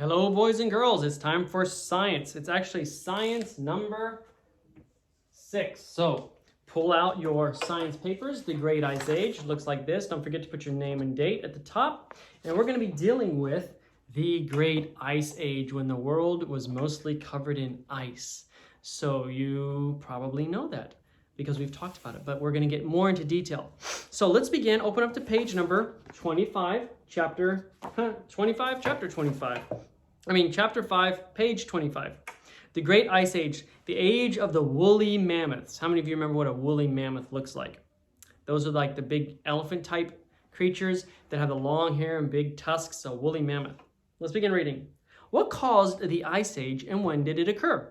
Hello, boys and girls. It's time for science. It's actually science number 6. So pull out your science papers. The Great Ice Age looks like this. Don't forget to put your name and date at the top. And we're going to be dealing with the Great Ice Age, when the world was mostly covered in ice. So you probably know that because we've talked about it, but we're going to get more into detail. So let's begin. Open up to page number 25, chapter 25. Chapter 5, page 25. The Great Ice Age, the age of the woolly mammoths. How many of you remember what a woolly mammoth looks like? Those are like the big elephant type creatures that have the long hair and big tusks, a woolly mammoth. Let's begin reading. What caused the Ice Age and when did it occur?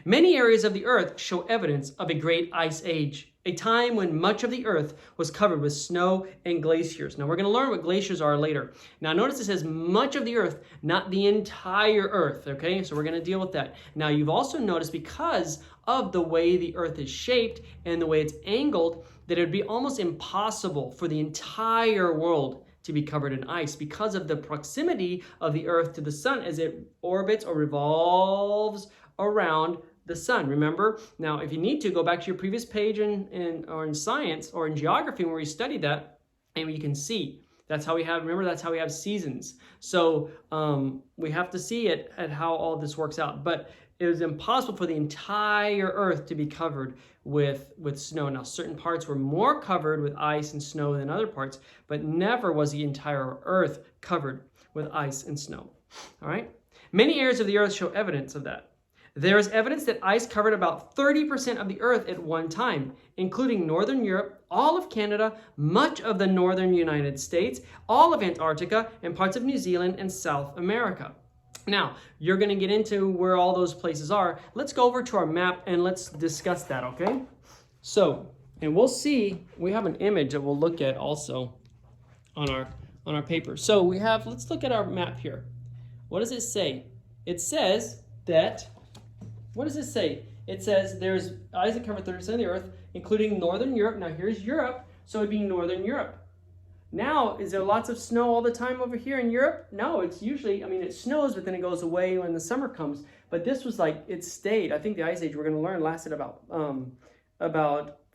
Many areas of the earth show evidence of a great ice age, a time when much of the earth was covered with snow and glaciers. Now, we're going to learn what glaciers are later. Now, notice it says much of the earth, not the entire earth, okay? So we're going to deal with that. Now, you've also noticed because of the way the earth is shaped and the way it's angled, that it would be almost impossible for the entire world to be covered in ice because of the proximity of the earth to the sun as it orbits or revolves around the sun. Remember? Now, if you need to, go back to your previous page or in science or in geography where you studied that, and you can see. That's how we have, remember, that's how we have seasons. So we have to see it at how all this works out. But it was impossible for the entire earth to be covered with snow. Now, certain parts were more covered with ice and snow than other parts, but never was the entire earth covered with ice and snow. All right? Many areas of the earth show evidence of that. There is evidence that ice covered about 30% of the earth at one time, including northern Europe, all of Canada, much of the northern United States, all of Antarctica, and parts of New Zealand and South America. Now, you're going to get into where all those places are. Let's go over to our map and let's discuss that, okay? So, and we'll see, we have an image that we'll look at also on our paper. So we have, let's look at our map here. What does it say? It says that, what does it say? It says there's ice that cover 30% of the earth, including northern Europe. Now here's Europe, so it'd be northern Europe. Now, is there lots of snow all the time over here in Europe? No, it's usually, it snows, but then it goes away when the summer comes. But this was like, it stayed. I think the Ice Age, we're going to learn, lasted about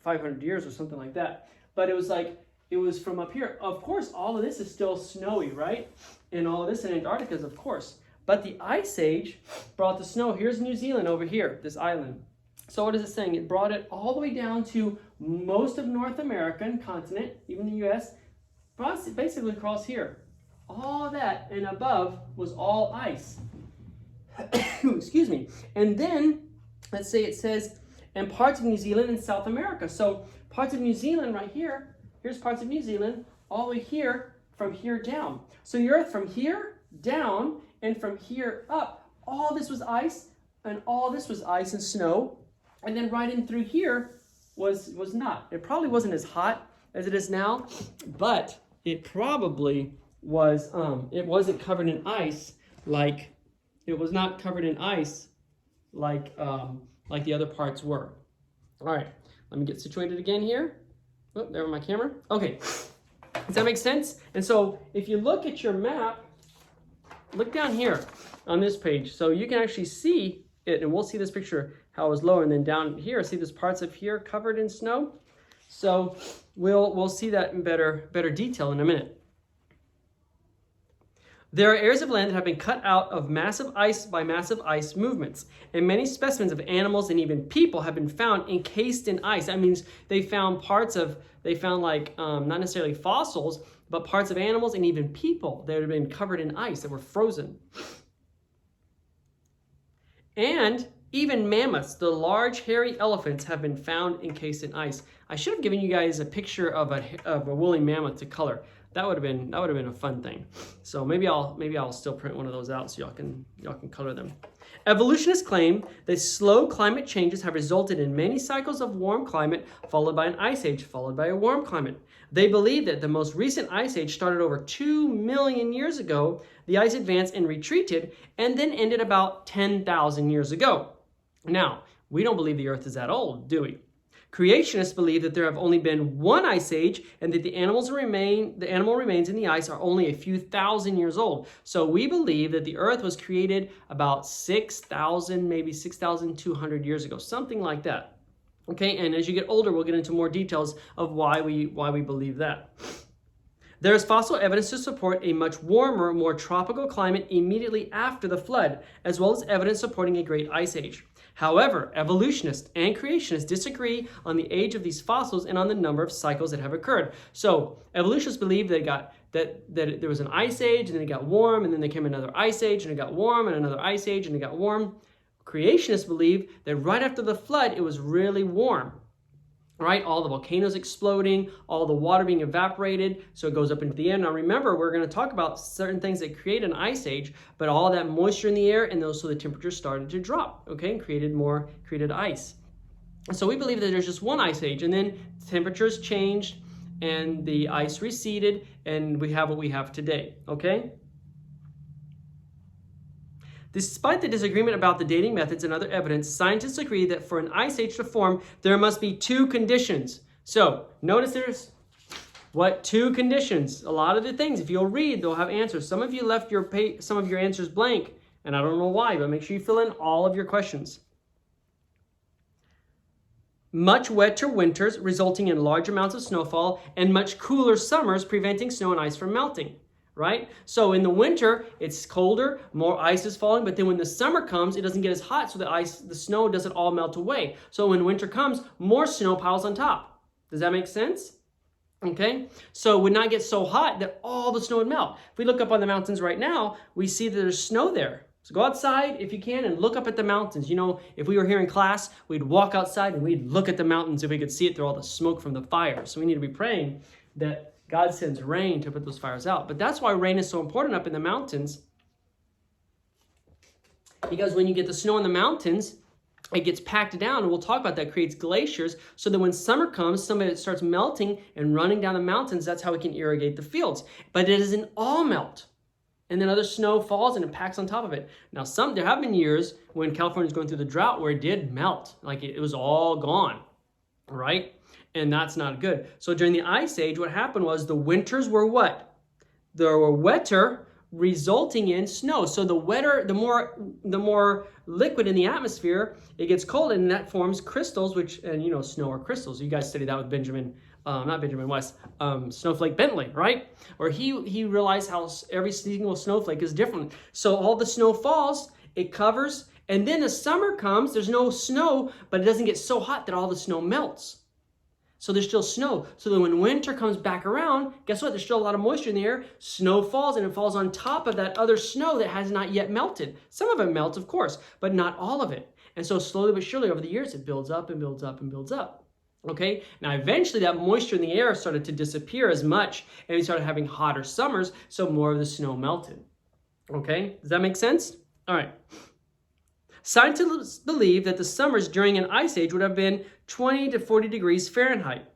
500 years or something like that. But it was like, it was from up here. Of course, all of this is still snowy, right? And all of this in Antarctica is, of course. But the Ice Age brought the snow. Here's New Zealand over here, this island. So what is it saying? It brought it all the way down to most of North American continent, even the U.S., basically across here. All that and above was all ice. Excuse me. And then, let's say it says, and parts of New Zealand and South America. So parts of New Zealand right here, here's parts of New Zealand, all the way here, from here down. So the earth from here down and from here up, all this was ice, and all this was ice and snow. And then right in through here was not. It probably wasn't as hot as it is now, but it probably was, it wasn't covered in ice like, it was not covered in ice like the other parts were. All right, let me get situated again here. Oh, there my camera. Okay, does that make sense? And so if you look at your map, look down here on this page. So you can actually see it, and we'll see this picture, how it was lower, and then down here, see there's parts of here covered in snow. So we'll see that in better detail in a minute. There are areas of land that have been cut out of massive ice by massive ice movements, and many specimens of animals and even people have been found encased in ice. That means they found like not necessarily fossils, but parts of animals and even people that had been covered in ice that were frozen. And even mammoths, the large hairy elephants, have been found encased in ice. I should have given you guys a picture of a woolly mammoth to color. That would have been a fun thing. So maybe I'll still print one of those out so y'all can color them. Evolutionists claim that slow climate changes have resulted in many cycles of warm climate followed by an ice age followed by a warm climate. They believe that the most recent ice age started over 2 million years ago. The ice advanced and retreated and then ended about 10,000 years ago. Now, we don't believe the earth is that old, do we? Creationists believe that there have only been one ice age and that the animal remains in the ice are only a few thousand years old. So we believe that the earth was created about 6,000, maybe 6,200 years ago, something like that. Okay, and as you get older, we'll get into more details of why we believe that. There is fossil evidence to support a much warmer, more tropical climate immediately after the flood, as well as evidence supporting a great ice age. However, evolutionists and creationists disagree on the age of these fossils and on the number of cycles that have occurred. So, evolutionists believe that there was an ice age, and then it got warm, and then there came another ice age, and it got warm, and another ice age, and it got warm. Creationists believe that right after the flood, it was really warm. Right? All the volcanoes exploding, all the water being evaporated, so it goes up into the air. Now remember, we're going to talk about certain things that create an ice age, but all that moisture in the air, and so the temperature started to drop, okay, and created ice. So we believe that there's just one ice age, and then temperatures changed, and the ice receded, and we have what we have today, okay? Despite the disagreement about the dating methods and other evidence, scientists agree that for an ice age to form, there must be two conditions. So, notice there's what two conditions. A lot of the things, if you'll read, they'll have answers. Some of you left some of your answers blank, and I don't know why, but make sure you fill in all of your questions. Much wetter winters, resulting in large amounts of snowfall, and much cooler summers, preventing snow and ice from melting. Right? So in the winter, it's colder, more ice is falling, but then when the summer comes, it doesn't get as hot, so the snow doesn't all melt away. So when winter comes, more snow piles on top. Does that make sense? Okay? So it would not get so hot that all the snow would melt. If we look up on the mountains right now, we see that there's snow there. So go outside if you can and look up at the mountains. You know, if we were here in class, we'd walk outside and we'd look at the mountains if we could see it through all the smoke from the fire. So we need to be praying that God sends rain to put those fires out. But that's why rain is so important up in the mountains. Because when you get the snow in the mountains, it gets packed down, and we'll talk about that, creates glaciers, so that when summer comes, some of it starts melting and running down the mountains. That's how we can irrigate the fields. But it doesn't all melt. And then other snow falls and it packs on top of it. Now, there have been years when California was going through the drought where it did melt. Like it was all gone, right? And that's not good. So during the Ice Age, what happened was the winters were what? They were wetter, resulting in snow. So the more liquid in the atmosphere, it gets cold, and that forms crystals, and you know, snow are crystals. You guys studied that with Snowflake Bentley, right? Or he realized how every single snowflake is different. So all the snow falls, it covers, and then the summer comes, there's no snow, but it doesn't get so hot that all the snow melts. So there's still snow. So then when winter comes back around, guess what? There's still a lot of moisture in the air. Snow falls, and it falls on top of that other snow that has not yet melted. Some of it melts, of course, but not all of it. And so slowly but surely over the years, it builds up and builds up and builds up. Okay? Now eventually that moisture in the air started to disappear as much, and we started having hotter summers, so more of the snow melted. Okay? Does that make sense? All right. Scientists believe that the summers during an ice age would have been 20 to 40 degrees Fahrenheit.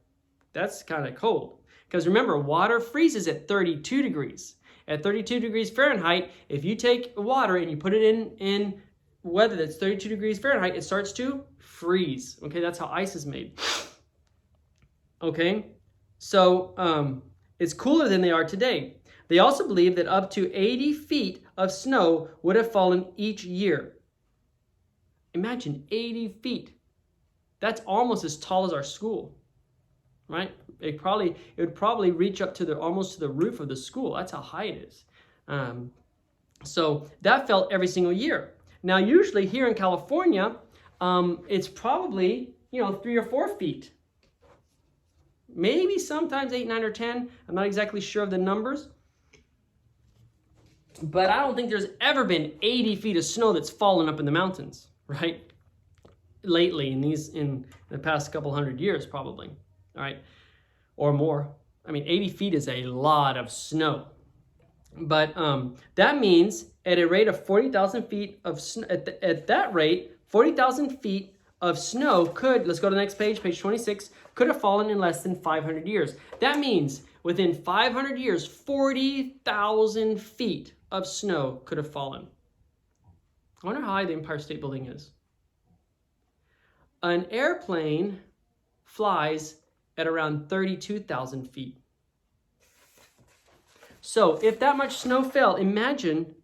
That's kind of cold. Because remember, water freezes at 32 degrees. At 32 degrees Fahrenheit, if you take water and you put it in weather that's 32 degrees Fahrenheit, it starts to freeze. Okay, that's how ice is made. Okay, so it's cooler than they are today. They also believe that up to 80 feet of snow would have fallen each year. Imagine 80 feet. That's almost as tall as our school, right? It would probably reach up to almost to the roof of the school. That's how high it is. So that fell every single year. Now, usually here in California, it's probably 3 or 4 feet. Maybe sometimes 8, 9, or 10. I'm not exactly sure of the numbers. But I don't think there's ever been 80 feet of snow that's fallen up in the mountains, right? Lately, in the past couple hundred years, probably, all right, or more. I mean, 80 feet is a lot of snow. But that means at a rate of 40,000 feet of snow, at that rate, 40,000 feet of snow could, let's go to the next page, page 26, could have fallen in less than 500 years. That means within 500 years, 40,000 feet of snow could have fallen. I wonder how high the Empire State Building is. An airplane flies at around 32,000 feet. So if that much snow fell, imagine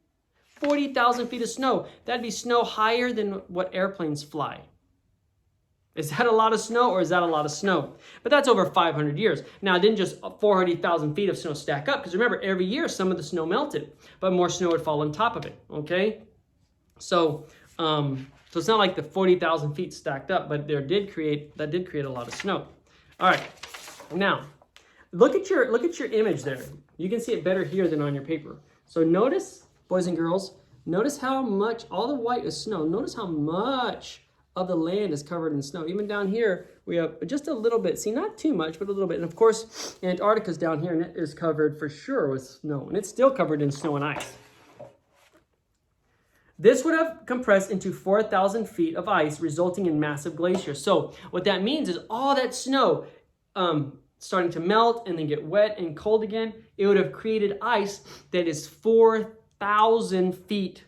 40,000 feet of snow. That'd be snow higher than what airplanes fly. Is that a lot of snow, or is that a lot of snow? But that's over 500 years. Now, it didn't just 400,000 feet of snow stack up, because remember, every year some of the snow melted, but more snow would fall on top of it, okay? So it's not like the 40,000 feet stacked up, but that did create a lot of snow. All right, now look at your image there. You can see it better here than on your paper. So notice, boys and girls, notice how much, all the white is snow. Notice how much of the land is covered in snow. Even down here, we have just a little bit. See, not too much, but a little bit. And of course, Antarctica's down here, and it is covered for sure with snow. And it's still covered in snow and ice. This would have compressed into 4,000 feet of ice, resulting in massive glaciers. So what that means is all that snow starting to melt and then get wet and cold again, it would have created ice that is 4,000 feet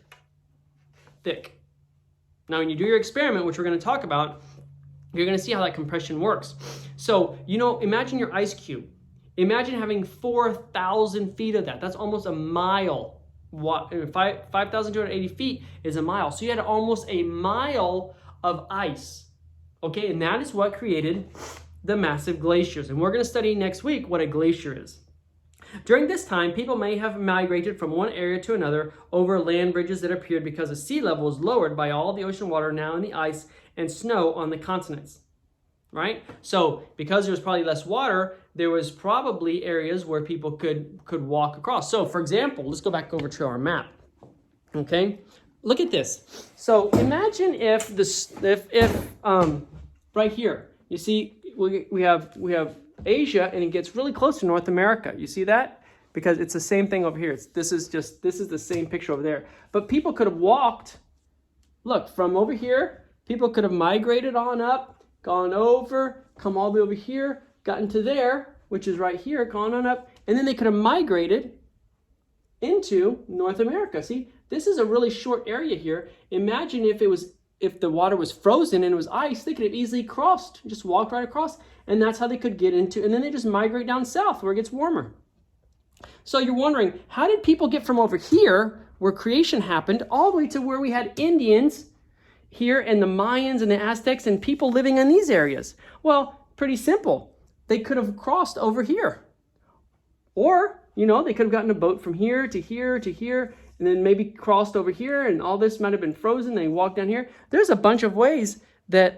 thick. Now, when you do your experiment, which we're going to talk about, you're going to see how that compression works. So, imagine your ice cube. Imagine having 4,000 feet of that. That's almost a mile. 5,280 feet is a mile. So you had almost a mile of ice. Okay, and that is what created the massive glaciers. And we're going to study next week what a glacier is. During this time, people may have migrated from one area to another over land bridges that appeared because the sea level was lowered by all the ocean water now in the ice and snow on the continents, right? So because there was probably less water, there was probably areas where people could walk across. So for example, let's go back over to our map, okay? Look at this. So imagine if right here, you see, we have Asia, and it gets really close to North America. You see that? Because it's the same thing over here. This is the same picture over there. But people could have walked, look, from over here, people could have migrated on up, gone over, come all the way over here, gotten to there, which is right here, gone on up, and then they could have migrated into North America. See, this is a really short area here. Imagine if the water was frozen and it was ice, they could have easily crossed, just walked right across, and that's how they could get into, and then they just migrate down south where it gets warmer. So you're wondering, how did people get from over here, where creation happened, all the way to where we had Indians here and the Mayans and the Aztecs and people living in these areas? Well, pretty simple. They could have crossed over here. Or, they could have gotten a boat from here to here to here, and then maybe crossed over here, and all this might have been frozen. They walked down here. There's a bunch of ways that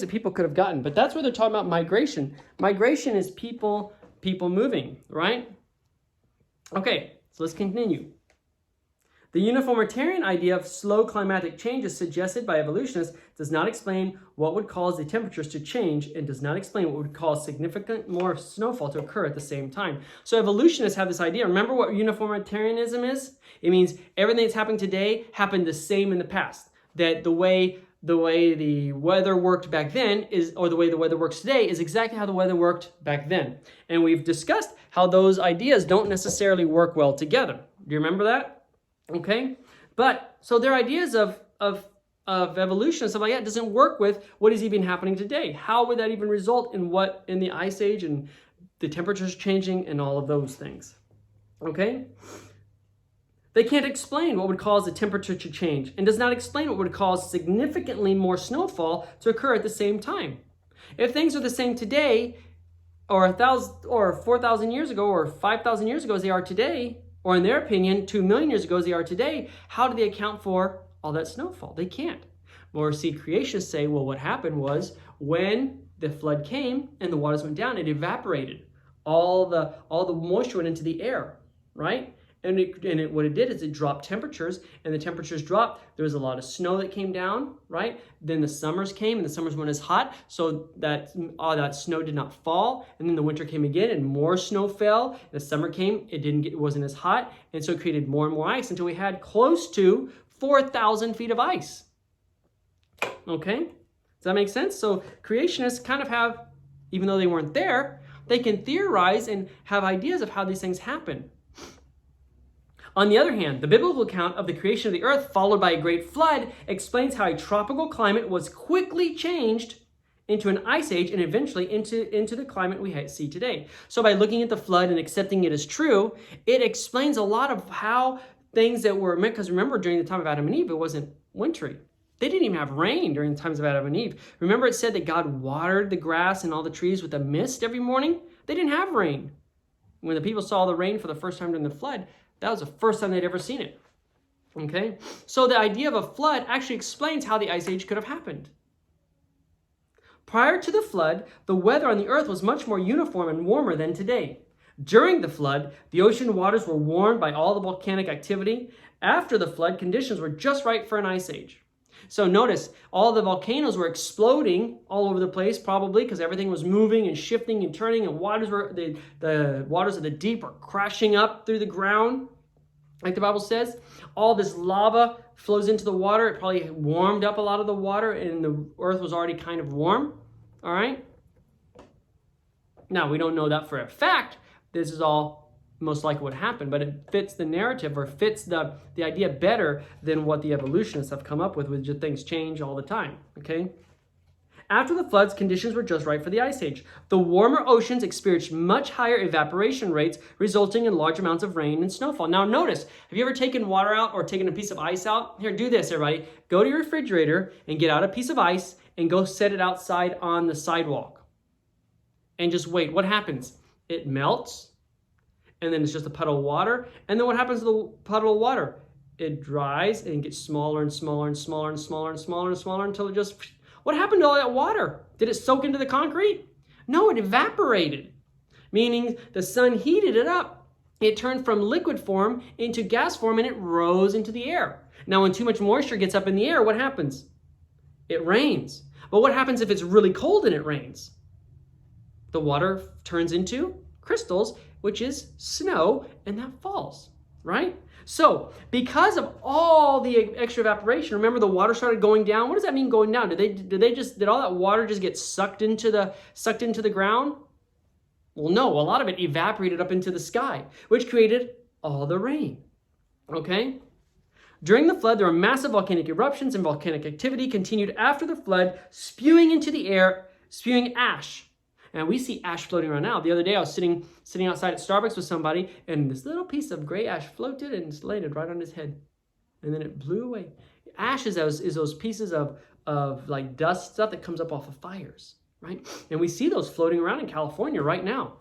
people could have gotten, but that's where they're talking about migration. Migration is people moving, right? Okay, so let's continue. The uniformitarian idea of slow climatic changes suggested by evolutionists does not explain what would cause the temperatures to change and does not explain what would cause significant more snowfall to occur at the same time. So evolutionists have this idea. Remember what uniformitarianism is? It means everything that's happening today happened the same in the past. That the way the weather worked back then or the way the weather works today is exactly how the weather worked back then. And we've discussed how those ideas don't necessarily work well together. Do you remember that? Okay, but so their ideas of evolution and stuff like that doesn't work with what is even happening today. How would that even result in the ice age and the temperatures changing and all of those things? Okay, they can't explain what would cause the temperature to change and does not explain what would cause significantly more snowfall to occur at the same time. If things are the same today, or 4,000 years ago, or 5,000 years ago as they are today, or in their opinion, 2 million years ago as they are today, how do they account for all that snowfall? They can't. Or see, creationists say, well, what happened was when the flood came and the waters went down, it evaporated. All the moisture went into the air, right? And what it did is it dropped temperatures, and the temperatures dropped. There was a lot of snow that came down, right? Then the summers came, and the summers weren't as hot, so that snow did not fall. And then the winter came again, and more snow fell. The summer came, it wasn't as hot, and so it created more and more ice until we had close to 4,000 feet of ice. Okay, does that make sense? So creationists kind of have, even though they weren't there, they can theorize and have ideas of how these things happen. On the other hand, the biblical account of the creation of the earth followed by a great flood explains how a tropical climate was quickly changed into an ice age, and eventually into the climate we see today. So by looking at the flood and accepting it as true, it explains a lot of how things that were meant, because remember, during the time of Adam and Eve, it wasn't wintry. They didn't even have rain during the times of Adam and Eve. Remember, it said that God watered the grass and all the trees with a mist every morning? They didn't have rain. When the people saw the rain for the first time during the flood, that was the first time they'd ever seen it. Okay? So the idea of a flood actually explains how the ice age could have happened. Prior to the flood, the weather on the earth was much more uniform and warmer than today. During the flood, the ocean waters were warmed by all the volcanic activity. After the flood, conditions were just right for an ice age. So notice, all the volcanoes were exploding all over the place, probably because everything was moving and shifting and turning, and the waters of the deep were crashing up through the ground, like the Bible says. All this lava flows into the water. It probably warmed up a lot of the water, and the earth was already kind of warm. All right? Now, we don't know that for a fact. This is all most likely what happened, but it fits the narrative, or fits the idea better than what the evolutionists have come up with, which things change all the time, okay? After the floods, conditions were just right for the ice age. The warmer oceans experienced much higher evaporation rates, resulting in large amounts of rain and snowfall. Now notice, have you ever taken water out or taken a piece of ice out? Here, do this, everybody. Go to your refrigerator and get out a piece of ice and go set it outside on the sidewalk. And just wait. What happens? It melts, and then it's just a puddle of water. And then what happens to the puddle of water? It dries and gets smaller and smaller and smaller and smaller and smaller and smaller until it just... What happened to all that water? Did it soak into the concrete? No, it evaporated, meaning the sun heated it up. It turned from liquid form into gas form, and it rose into the air. Now, when too much moisture gets up in the air, what happens? It rains. But what happens if it's really cold and it rains? The water turns into crystals, which is snow, and that falls, right? So, because of all the extra evaporation, remember the water started going down. What does that mean, going down? Did all that water just get sucked into the ground? Well, no, a lot of it evaporated up into the sky, which created all the rain. Okay? During the flood, there were massive volcanic eruptions, and volcanic activity continued after the flood, spewing into the air, spewing ash. And we see ash floating around now. The other day, I was sitting outside at Starbucks with somebody, and this little piece of gray ash floated and landed right on his head. And then it blew away. Ash is those pieces of like dust stuff that comes up off of fires, right? And we see those floating around in California right now.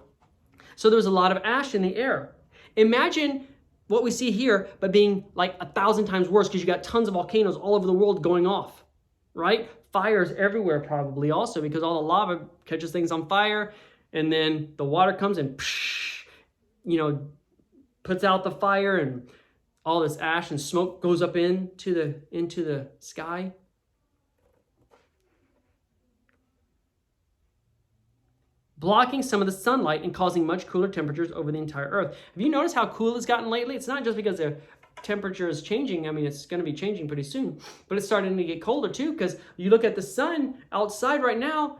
So there was a lot of ash in the air. Imagine what we see here, but being like 1,000 times worse, because you got tons of volcanoes all over the world going off, right? Fires everywhere probably also, because all the lava catches things on fire, and then the water comes and puts out the fire, and all this ash and smoke goes up into the sky. Blocking some of the sunlight and causing much cooler temperatures over the entire Earth. Have you noticed how cool it's gotten lately? It's not just because the temperature is changing. I mean, it's going to be changing pretty soon, but it's starting to get colder too, because you look at the sun outside right now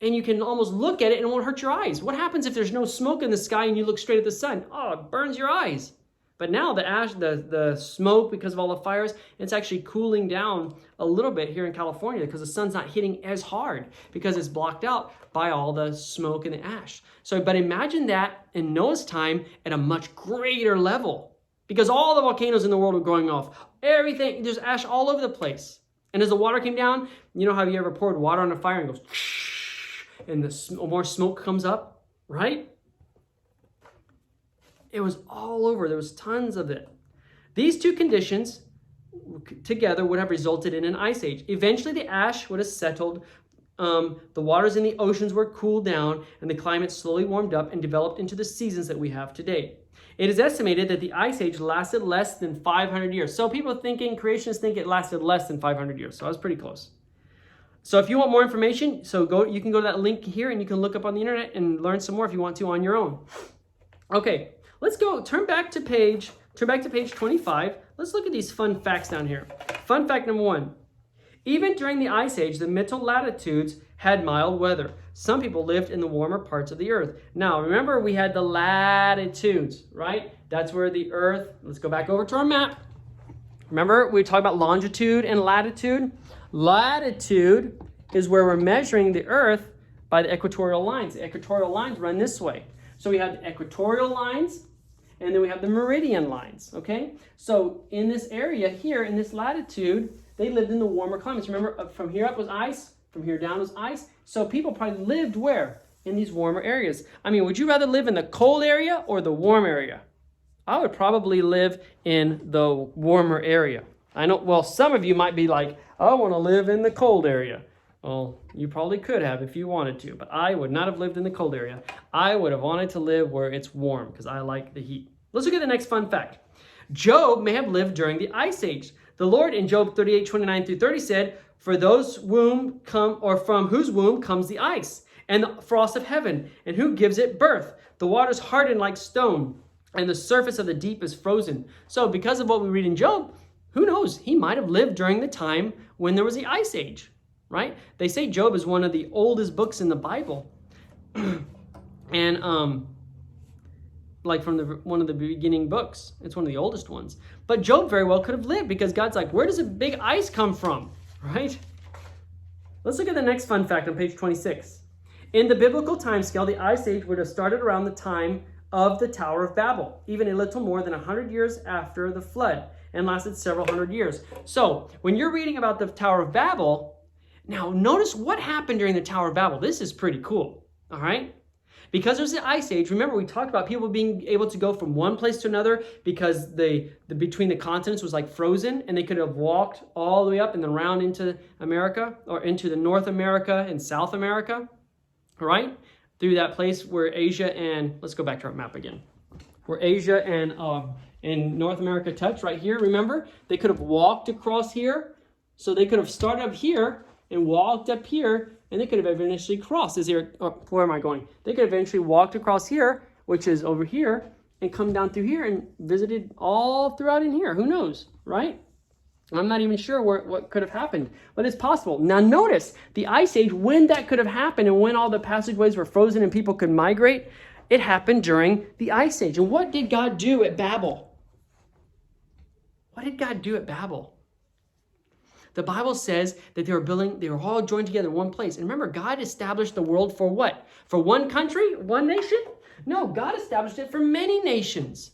and you can almost look at it and it won't hurt your eyes. What happens if there's no smoke in the sky and you look straight at the sun? Oh, it burns your eyes. But now the ash, the smoke, because of all the fires, it's actually cooling down a little bit here in California, because the sun's not hitting as hard because it's blocked out by all the smoke and the ash. So, but imagine that in Noah's time at a much greater level, because all the volcanoes in the world were going off. Everything, there's ash all over the place. And as the water came down, you know how you ever poured water on a fire and goes, and more smoke comes up, right? It was all over. There was tons of it. These two conditions together would have resulted in an ice age. Eventually, the ash would have settled. The waters in the oceans were cooled down, and the climate slowly warmed up and developed into the seasons that we have today. It is estimated that the ice age lasted less than 500 years. So people creationists think it lasted less than 500 years. So I was pretty close. So if you want more information, you can go to that link here, and you can look up on the internet and learn some more if you want to on your own. Okay. Let's go, turn back to page 25. Let's look at these fun facts down here. Fun fact number 1. Even during the Ice Age, the middle latitudes had mild weather. Some people lived in the warmer parts of the Earth. Now, remember, we had the latitudes, right? That's where the Earth, let's go back over to our map. Remember, we talked about longitude and latitude? Latitude is where we're measuring the Earth by the equatorial lines. The equatorial lines run this way. So we have the equatorial lines, and then we have the meridian lines, okay? So in this area here, in this latitude, they lived in the warmer climates. Remember, from here up was ice, from here down was ice. So people probably lived where? In these warmer areas. I mean, would you rather live in the cold area or the warm area? I would probably live in the warmer area. I know, well, some of you might be like, I want to live in the cold area. Well, you probably could have if you wanted to, but I would not have lived in the cold area. I would have wanted to live where it's warm because I like the heat. Let's look at the next fun fact. Job may have lived during the Ice Age. The Lord in Job 38:29-30 said, "For those womb come, or from whose womb comes the ice and the frost of heaven, and who gives it birth? The waters harden like stone, and the surface of the deep is frozen." So because of what we read in Job, who knows? He might have lived during the time when there was the Ice Age. Right? They say Job is one of the oldest books in the Bible. And like from one of the beginning books. It's one of the oldest ones. But Job very well could have lived because God's like, where does a big ice come from? Right? Let's look at the next fun fact on page 26. In the biblical time scale, the Ice Age would have started around the time of the Tower of Babel, even a little more than 100 years after the flood, and lasted several hundred years. So when you're reading about the Tower of Babel, now, notice what happened during the Tower of Babel. This is pretty cool, all right? Because there's the Ice Age, remember we talked about people being able to go from one place to another because the between the continents was like frozen, and they could have walked all the way up and then around into America, or into the North America and South America, all right? Through that place where Asia and, let's go back to our map again, where Asia and North America touch right here, remember? They could have walked across here, so they could have started up here and walked up here, and they could have eventually crossed. Where am I going? They could have eventually walked across here, which is over here, and come down through here and visited all throughout in here. Who knows, right? I'm not even sure what could have happened, but it's possible. Now notice, the Ice Age, when that could have happened and when all the passageways were frozen and people could migrate, it happened during the Ice Age. And what did God do at Babel? What did God do at Babel? The Bible says that they were all joined together in one place. And remember, God established the world for what? For one country, one nation? No, God established it for many nations.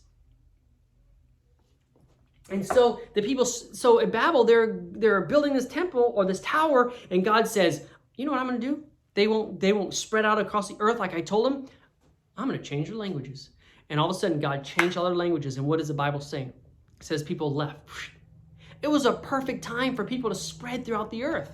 And so so at Babel, they're building this temple or this tower, and God says, you know what I'm going to do? They won't spread out across the earth like I told them. I'm going to change their languages. And all of a sudden, God changed all their languages. And what does the Bible say? It says people left. It was a perfect time for people to spread throughout the earth.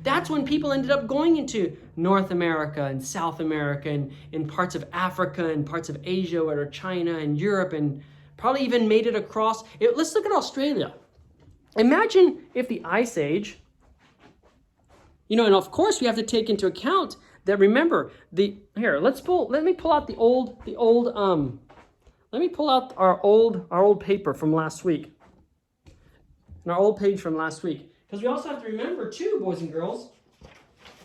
That's when people ended up going into North America and South America and in parts of Africa and parts of Asia or China and Europe, and probably even made it across. Let's look at Australia. Imagine if the Ice Age, and of course we have to take into account that, remember, let me pull out our old paper from last week. In our old page from last week. Because we also have to remember too, boys and girls,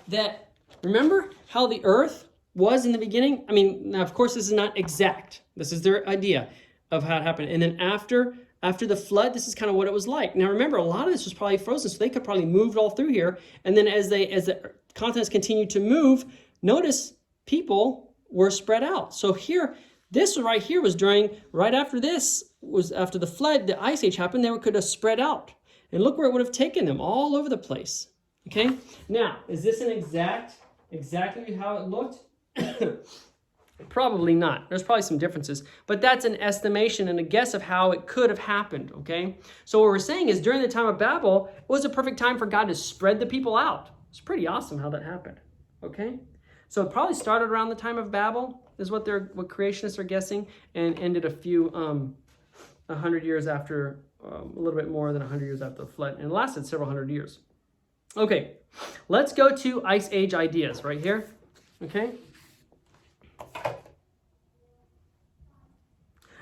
that remember how the earth was in the beginning? I mean, now of course this is not exact. This is their idea of how it happened. And then after the flood, this is kind of what it was like. Now remember, a lot of this was probably frozen, so they could probably move all through here. And then as the continents continued to move, notice people were spread out. So here, this right here was right after this, was after the flood, the Ice Age happened, they could have spread out. And look where it would have taken them, all over the place. Okay? Now, is this exactly how it looked? Probably not. There's probably some differences. But that's an estimation and a guess of how it could have happened, okay? So what we're saying is during the time of Babel, it was a perfect time for God to spread the people out. It's pretty awesome how that happened, okay? So it probably started around the time of Babel, is what creationists are guessing, and ended a few 100 years after, a little bit more than 100 years after the flood, and it lasted several hundred years. Okay, let's go to Ice Age ideas right here, okay?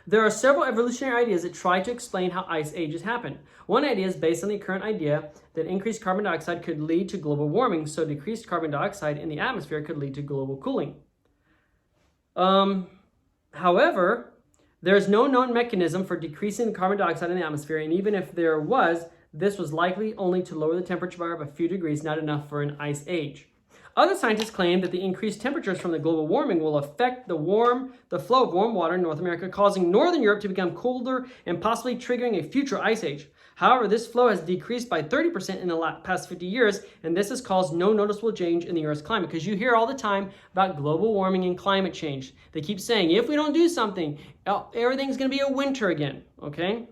There are several evolutionary ideas that try to explain how ice ages happen. One idea is based on the current idea that increased carbon dioxide could lead to global warming, so decreased carbon dioxide in the atmosphere could lead to global cooling. However, there is no known mechanism for decreasing the carbon dioxide in the atmosphere, and even if there was, this was likely only to lower the temperature by a few degrees, not enough for an ice age. Other scientists claim that the increased temperatures from the global warming will affect the flow of warm water in North America, causing northern Europe to become colder and possibly triggering a future ice age. However, this flow has decreased by 30% in the past 50 years, and this has caused no noticeable change in the Earth's climate. Because you hear all the time about global warming and climate change. They keep saying, if we don't do something, everything's going to be a winter again, okay?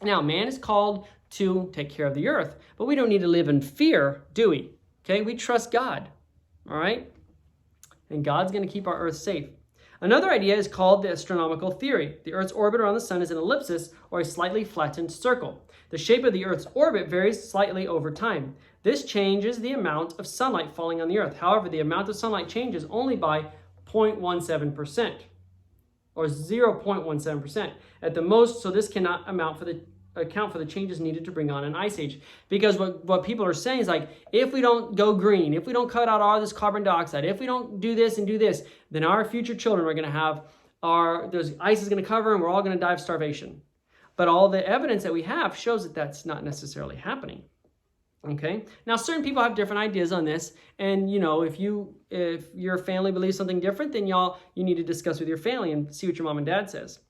Now, man is called to take care of the Earth, but we don't need to live in fear, do we? Okay, we trust God, all right? And God's going to keep our Earth safe. Another idea is called the astronomical theory. The Earth's orbit around the sun is an ellipsis or a slightly flattened circle. The shape of the Earth's orbit varies slightly over time. This changes the amount of sunlight falling on the Earth. However, the amount of sunlight changes only by 0.17% or 0.17% at the most, so this cannot account for the changes needed to bring on an ice age. Because what people are saying is like, if we don't go green, if we don't cut out all this carbon dioxide, if we don't do this and do this, then our future children are going to have there's ice is going to cover and we're all going to die of starvation. But all the evidence that we have shows that that's not necessarily happening. Okay. Now, certain people have different ideas on this, and if your family believes something different, then you need to discuss with your family and see what your mom and dad says.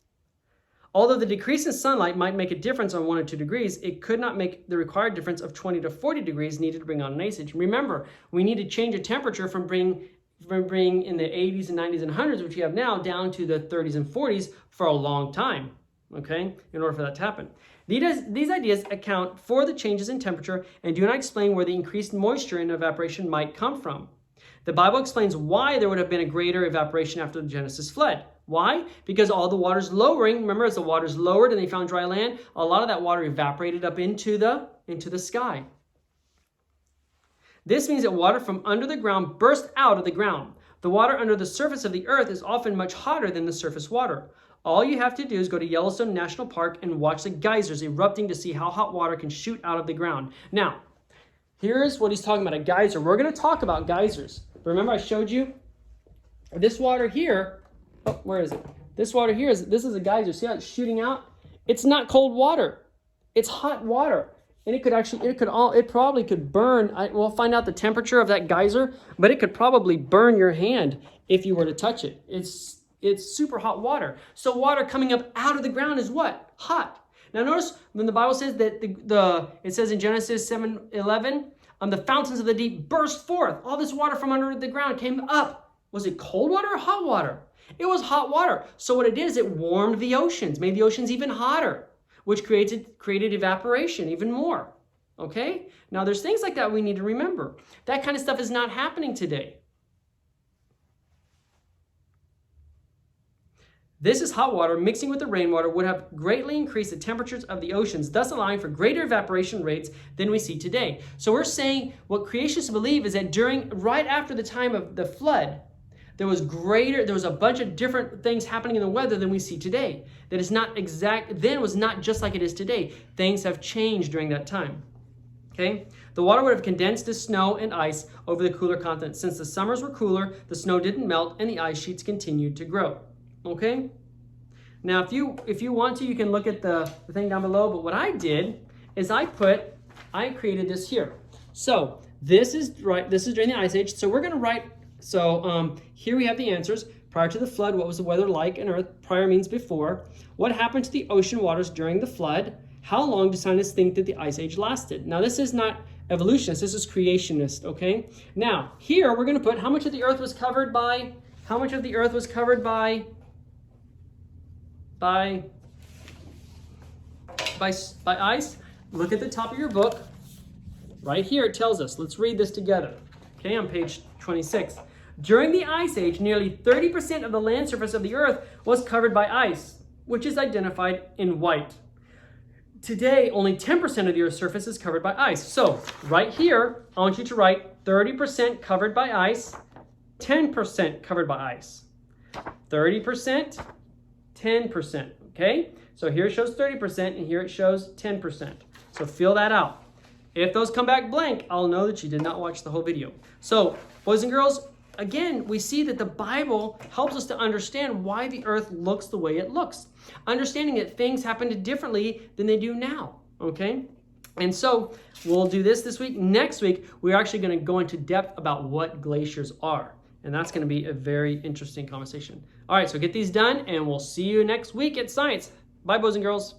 Although the decrease in sunlight might make a difference on 1 or 2 degrees, it could not make the required difference of 20 to 40 degrees needed to bring on an ice age. Remember, we need to change a temperature from being in the 80s and 90s and 100s, which we have now, down to the 30s and 40s for a long time, okay, in order for that to happen. These ideas account for the changes in temperature and do not explain where the increased moisture and evaporation might come from. The Bible explains why there would have been a greater evaporation after the Genesis flood. Why? Because all the water's lowering. Remember, as the water's lowered and they found dry land, a lot of that water evaporated up into the sky. This means that water from under the ground burst out of the ground. The water under the surface of the earth is often much hotter than the surface water. All you have to do is go to Yellowstone National Park and watch the geysers erupting to see how hot water can shoot out of the ground. Now, here's what he's talking about, a geyser. We're going to talk about geysers. Remember I showed you this water here. Oh, where is it? This water here this is a geyser. See how it's shooting out? It's not cold water. It's hot water. And it probably could burn. We'll find out the temperature of that geyser, but it could probably burn your hand if you were to touch it. It's super hot water. So water coming up out of the ground is what? Hot. Now notice when the Bible says that it says in Genesis 7:11, the fountains of the deep burst forth. All this water from under the ground came up. Was it cold water or hot water? It was hot water. So what it did is it warmed the oceans, made the oceans even hotter, which created evaporation even more. Okay? Now there's things like that we need to remember. That kind of stuff is not happening today. This is hot water mixing with the rainwater would have greatly increased the temperatures of the oceans, thus allowing for greater evaporation rates than we see today. So we're saying what creationists believe is that right after the time of the flood, there was a bunch of different things happening in the weather than we see today. That is not exact, then was not just like it is today. Things have changed during that time. Okay? The water would have condensed to snow and ice over the cooler continents. Since the summers were cooler, the snow didn't melt and the ice sheets continued to grow. Okay? Now, if you want to, you can look at the thing down below, but what I did is I created this here. So this is during the Ice Age. So we're going to write, here we have the answers. Prior to the flood, what was the weather like on Earth? Prior means before. What happened to the ocean waters during the flood? How long do scientists think that the Ice Age lasted? Now, this is not evolutionist, this is creationist, okay? Now, here we're going to put how much of the Earth was covered by ice. Look at the top of your book. Right here it tells us. Let's read this together. Okay, on page 26. During the Ice Age, nearly 30% of the land surface of the Earth was covered by ice, which is identified in white. Today, only 10% of the Earth's surface is covered by ice. So, right here, I want you to write 30% covered by ice, 10% covered by ice. 30%, 10%, okay? So here it shows 30% and here it shows 10%. So fill that out. If those come back blank, I'll know that you did not watch the whole video. So, boys and girls, again, we see that the Bible helps us to understand why the earth looks the way it looks. Understanding that things happened differently than they do now, okay? And so we'll do this week. Next week, we're actually going to go into depth about what glaciers are. And that's going to be a very interesting conversation. All right, so get these done, and we'll see you next week at Science. Bye, boys and girls.